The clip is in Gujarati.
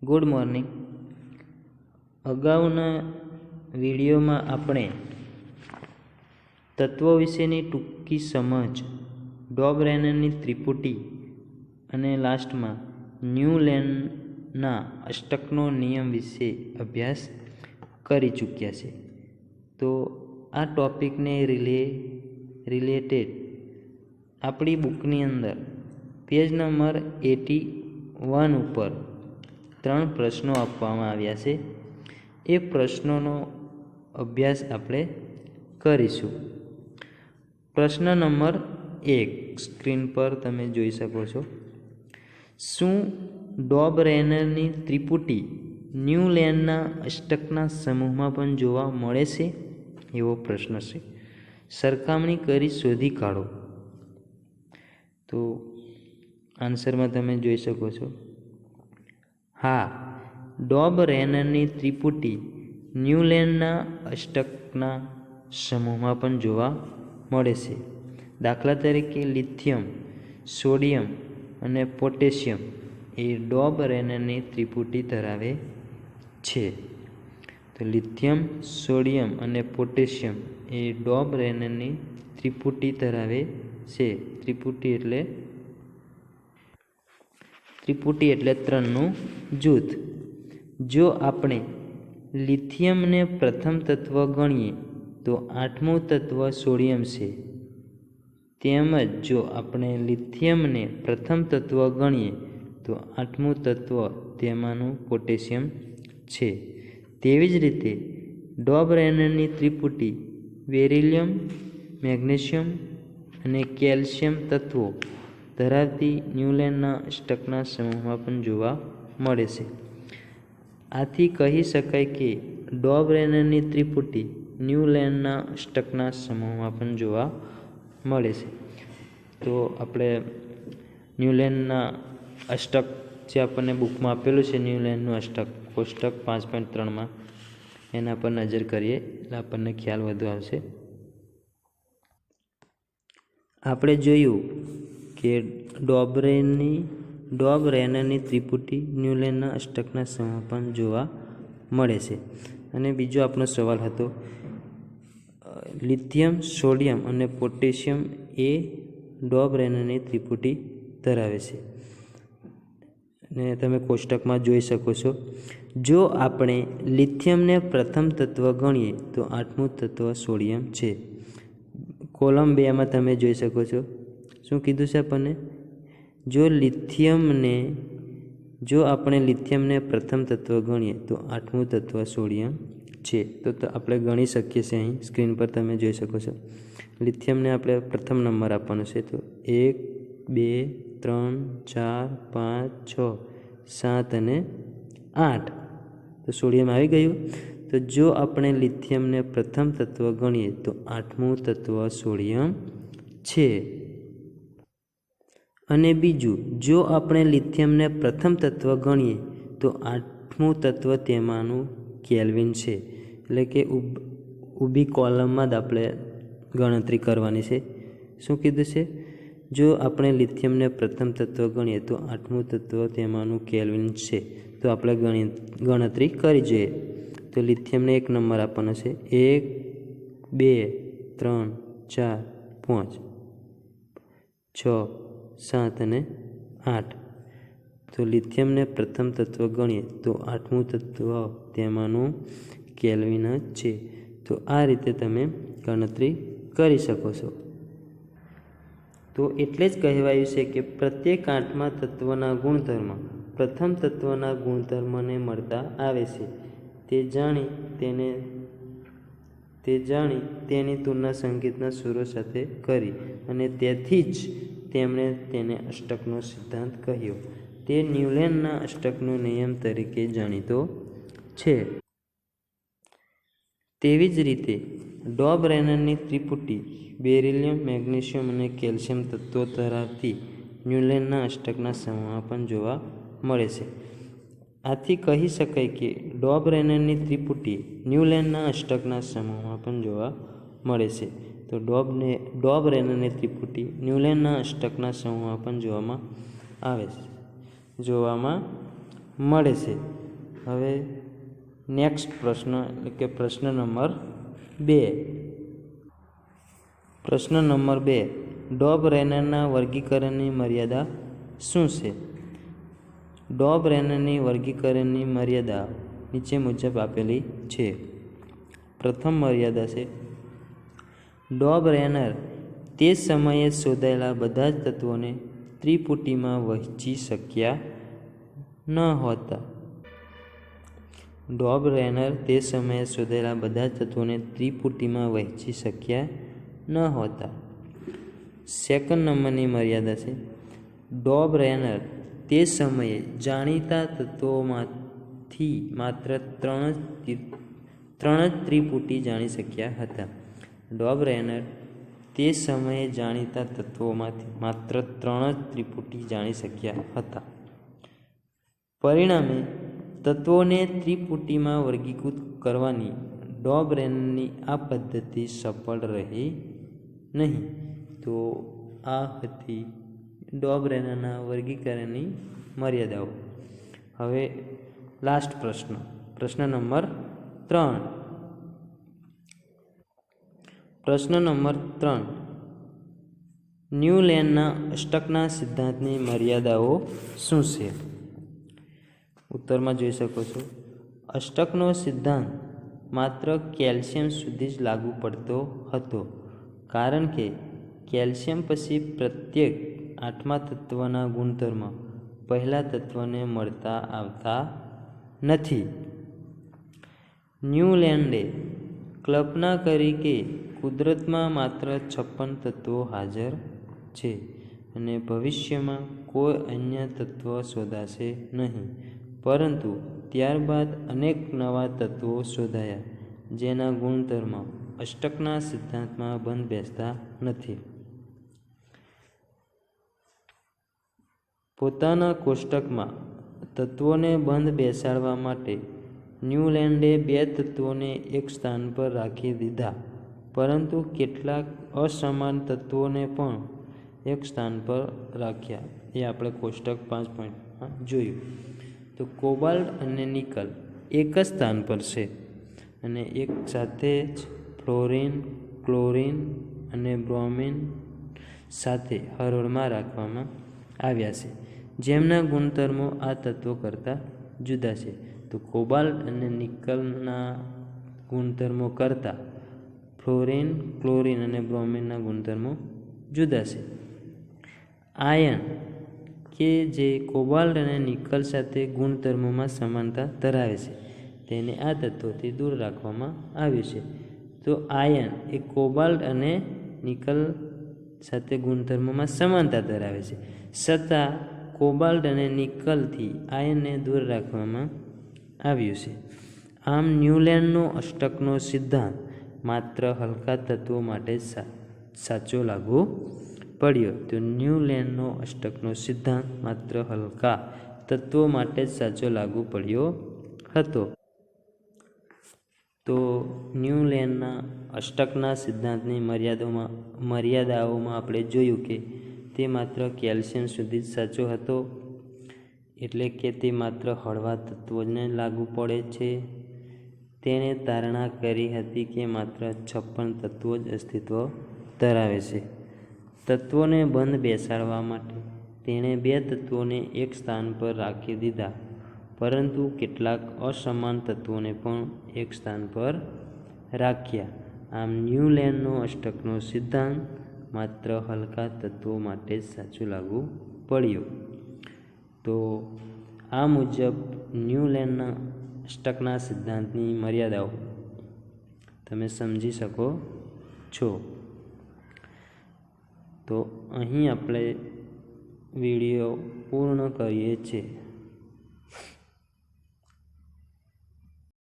Good morning. અગાઉના વિડીયોમાં આપણે તત્વો વિશેની ટૂંકી સમજ, ડોબરેનરની ત્રિપુટી અને લાસ્ટમાં ન્યુલેનના અષ્ટકનો નિયમ વિશે અભ્યાસ કરી ચૂક્યા છે. તો આ ટૉપિકને રિલેટેડ આપણી બુકની અંદર પેજ નંબર 81 ઉપર 3 પ્રશ્નો આપવામાં આવ્યા છે. એ પ્રશ્નોનો અભ્યાસ આપણે કરીશું. પ્રશ્ન નંબર 1 સ્ક્રીન પર તમે જોઈ શકો છો. શું ડોબરેનરની ત્રિપુટી ન્યુલેનના અષ્ટકના સમૂહમાં પણ જોવા મળે છે? એવો પ્રશ્ન છે. સરખામણી કરી શોધી કાઢો. તો આન્સરમાં તમે જોઈ શકો છો. હા, ડોબરેનરની ત્રિપુટી ન્યુલેનના અષ્ટકના સમૂહમાં પણ જોવા મળે છે. દાખલા તરીકે લિથિયમ, સોડિયમ અને પોટેશિયમ એ ડોબરેનરની ત્રિપુટી ધરાવે છે. તો લિથિયમ, સોડિયમ અને પોટેશિયમ એ ડોબરેનરની ત્રિપુટી ધરાવે છે. ત્રિપુટી એટલે 3નું જૂથ. જો આપણે લિથિયમને પ્રથમ તત્વ ગણીએ તો 8મું તત્વ સોડિયમ છે. તેમજ જો આપણે લિથિયમને પ્રથમ તત્વ ગણીએ તો 8મું તત્વ તેમાંનું પોટેશિયમ છે. તેવી જ રીતે ડોબરેનરની ત્રિપુટી બેરિલિયમ, મેગ્નેશિયમ અને કેલ્શિયમ તત્વો ધરાવતી ન્યુલેનના અષ્ટકના સમૂહમાં પણ જોવા મળે છે. આથી કહી શકાય કે ડોબરેનરની ત્રિપુટી ન્યુલેનના અષ્ટકના સમૂહમાં પણ જોવા મળે છે. તો આપણે ન્યુલેનના અષ્ટક જે આપણને બુકમાં આપેલું છે, ન્યુલેનનું અષ્ટક કોષ્ટક 5.3માં એના પર નજર કરીએ એટલે આપણને ખ્યાલ વધુ આવશે. આપણે જોયું કે ડોબરેનરની ત્રિપુટી ન્યુલેનના અષ્ટકના સમૂહમાં પણ જોવા મળે છે. અને બીજો આપણો સવાલ હતો, લિથિયમ, સોડિયમ અને પોટેશિયમ એ ડોબરેનરની ત્રિપુટી ધરાવે છે. અને તમે કોષ્ટકમાં જોઈ શકો છો. જો આપણે લિથિયમને પ્રથમ તત્વ ગણીએ તો 8મું તત્વ સોડિયમ છે. કોલમ 2માં તમે જોઈ શકો છો. શું કીધું છે આપણને? જો આપણે લિથિયમને પ્રથમ તત્વ ગણીએ તો 8મું તત્વ સોડિયમ છે. તો આપણે ગણી શકીએ છીએ. અહીં સ્ક્રીન પર તમે જોઈ શકો છો. લિથિયમને આપણે પ્રથમ નંબર આપવાનો છે. તો 1, 2, 3, 4, 5, 6, 7 અને 8. તો સોડિયમ આવી ગયું. તો જો આપણે લિથિયમને પ્રથમ તત્વ ગણીએ તો 8મું તત્વ સોડિયમ છે. અને બીજું, જો આપણે લિથિયમને પ્રથમ તત્વ ગણીએ તો 8મું તત્વ તેમાંનું કેલ્વિન છે. એટલે કે ઊભી કોલમમાં જ આપણે ગણતરી કરવાની છે. શું કીધું છે? જો આપણે લિથિયમને પ્રથમ તત્વ ગણીએ તો 8મું તત્વ તેમાંનું કેલ્વિન છે. તો આપણે ગણતરી કરી જોઈએ. તો લિથિયમને 1 નંબર આપવાનો છે. 1, 2, 3, 4, 5, 6, 7 અને 8. તો લિથિયમને પ્રથમ તત્વ ગણીએ તો 8મું તત્વ તેમાંનું કેલ્વિન જ છે. તો આ રીતે તમે ગણતરી કરી શકો છો. તો એટલે જ કહેવાયું છે કે પ્રત્યેક 8મા તત્વના ગુણધર્મ પ્રથમ તત્વના ગુણધર્મને મળતા આવે છે. તે જાણી તેની તુલના સંગીતના સૂરો સાથે કરી અને તેથી જ તેમણે તેને અષ્ટકનો સિદ્ધાંત કહ્યો. તે ન્યુલેનના અષ્ટકનો નિયમ તરીકે જાણીતો છે. તેવી જ રીતે ડોબરેનરની ત્રિપુટી બેરિલિયમ, મેગ્નેશિયમ અને કેલ્શિયમ તત્વો ધરાવતી ન્યુલેનના અષ્ટકના સમૂહમાં પણ જોવા મળે છે. આથી કહી શકાય કે ડોબરેનરની ત્રિપુટી ન્યુલેનના અષ્ટકના સમૂહમાં પણ જોવા મળે છે. તો ડોબરેનરની ત્રિપુટી ન્યુલેનના અષ્ટકના સમૂહમાં પણ જોવામાં મળે છે. હવે નેક્સ્ટ પ્રશ્ન એટલે કે પ્રશ્ન નંબર 2. પ્રશ્ન નંબર 2. ડોબરેનરના વર્ગીકરણની મર્યાદા શું છે? ડોબરેનરની વર્ગીકરણની મર્યાદા નીચે મુજબ આપેલી છે. પ્રથમ મર્યાદા છે, ડોબરેનર તે સમયે શોધાયેલા બધા જ તત્વોને ત્રિપુટીમાં વહેંચી શક્યા ન હતા. ડોબરેનર તે સમયે શોધાયેલા બધા જ તત્વોને ત્રિપુટીમાં વહેંચી શક્યા ન હતા. સેકન્ડ નંબરની મર્યાદા છે, ડોબરેનર તે સમયે જાણીતા તત્વોમાંથી માત્ર ત્રણ જ ત્રિપુટી જાણી શક્યા હતા. ડોબરેનર તે સમયે જાણીતા તત્વોમાંથી માત્ર 3 જ ત્રિપુટી જાણી શક્યા હતા. પરિણામે તત્વોને ત્રિપુટીમાં વર્ગીકૃત કરવાની ડોબરેનરની આ પદ્ધતિ સફળ રહી નહીં. તો આ હતી ડોબરેનરના વર્ગીકરણની મર્યાદાઓ. હવે લાસ્ટ પ્રશ્ન નંબર 3. પ્રશ્ન નંબર 3. ન્યુલેનના અષ્ટકના સિદ્ધાંતની મર્યાદાઓ શું છે? ઉત્તરમાં જોઈ શકો છો. અષ્ટકનો સિદ્ધાંત માત્ર કેલ્શિયમ સુધી જ લાગુ પડતો હતો, કારણ કે કેલ્શિયમ પછી પ્રત્યેક 8મા તત્વના ગુણધર્મ પહેલા તત્વને મળતા આવતા નથી. ન્યુલેન્ડે કલ્પના કરી કે કુદરતમાં માત્ર 56 તત્વો હાજર છે અને ભવિષ્યમાં કોઈ અન્ય તત્વ શોધાશે નહીં. પરંતુ ત્યારબાદ અનેક નવા તત્વો શોધાયા જેના ગુણધર્મ અષ્ટકના સિદ્ધાંતમાં બંધ બેસતા નથી. પોતાના કોષ્ટકમાં તત્વોને બંધ બેસાડવા માટે ન્યુલેન્ડે 2 તત્વોને એક સ્થાન પર રાખી દીધા, પરંતુ કેટલાક અસમાન તત્વોને પણ એક સ્થાન પર રાખ્યા. એ આપણે કોષ્ટક 5.માં જોયું. તો કોબાલ્ટ અને નિકલ એક જ સ્થાન પર છે અને એક સાથે જ ફ્લોરિન, ક્લોરિન અને બ્રોમિન સાથે હરોળમાં રાખવામાં આવ્યા છે, જેમના ગુણધર્મો આ તત્વો કરતાં જુદા છે. તો કોબાલ્ટ અને નિકલના ગુણધર્મો કરતાં ફ્લોરિન, ક્લોરિન અને બ્રોમિનના ગુણધર્મો જુદા છે. આયર્ન કે જે કોબાલ્ટ અને નિકલ સાથે ગુણધર્મોમાં સમાનતા ધરાવે છે, તેને આ તત્વોથી દૂર રાખવામાં આવ્યું છે. તો આયર્ન એ કોબાલ્ટ અને નિકલ સાથે ગુણધર્મોમાં સમાનતા ધરાવે છે, છતાં કોબાલ્ટ અને નિકલથી આયર્નને દૂર રાખવામાં આવ્યું છે. આમ ન્યુલેન્ડનો અષ્ટકનો સિદ્ધાંત માત્ર હલકા તત્વો માટે જ સાચો લાગુ પડ્યો. તો ન્યુલેન્ડનો અષ્ટકનો સિદ્ધાંત માત્ર હલકા તત્વો માટે જ સાચો લાગુ પડ્યો હતો. તો ન્યુલેન્ડના અષ્ટકના સિદ્ધાંતની મર્યાદાઓમાં આપણે જોયું કે તે માત્ર કેલ્શિયમ સુધી જ સાચો હતો, એટલે કે તે માત્ર હળવા તત્વોને લાગુ પડે છે. તેણે ધારણા કરી હતી કે માત્ર 56 તત્વો જ અસ્તિત્વ ધરાવે છે. તત્વોને બંધ બેસાડવા માટે તેણે 2 તત્વોને એક સ્થાન પર રાખી દીધા, પરંતુ કેટલાક અસમાન તત્વોને પણ એક સ્થાન પર રાખ્યા. આમ ન્યુલેન્ડનો અષ્ટકનો સિદ્ધાંત માત્ર હલકા તત્વો માટે જ સાચો લાગુ પડ્યો. તો આ મુજબ ન્યુલેન્ડના અષ્ટકના સિદ્ધાંતની મર્યાદાઓ તમે સમજી શકો છો. તો અહીં આપણે વિડીયો પૂર્ણ કરીએ છીએ.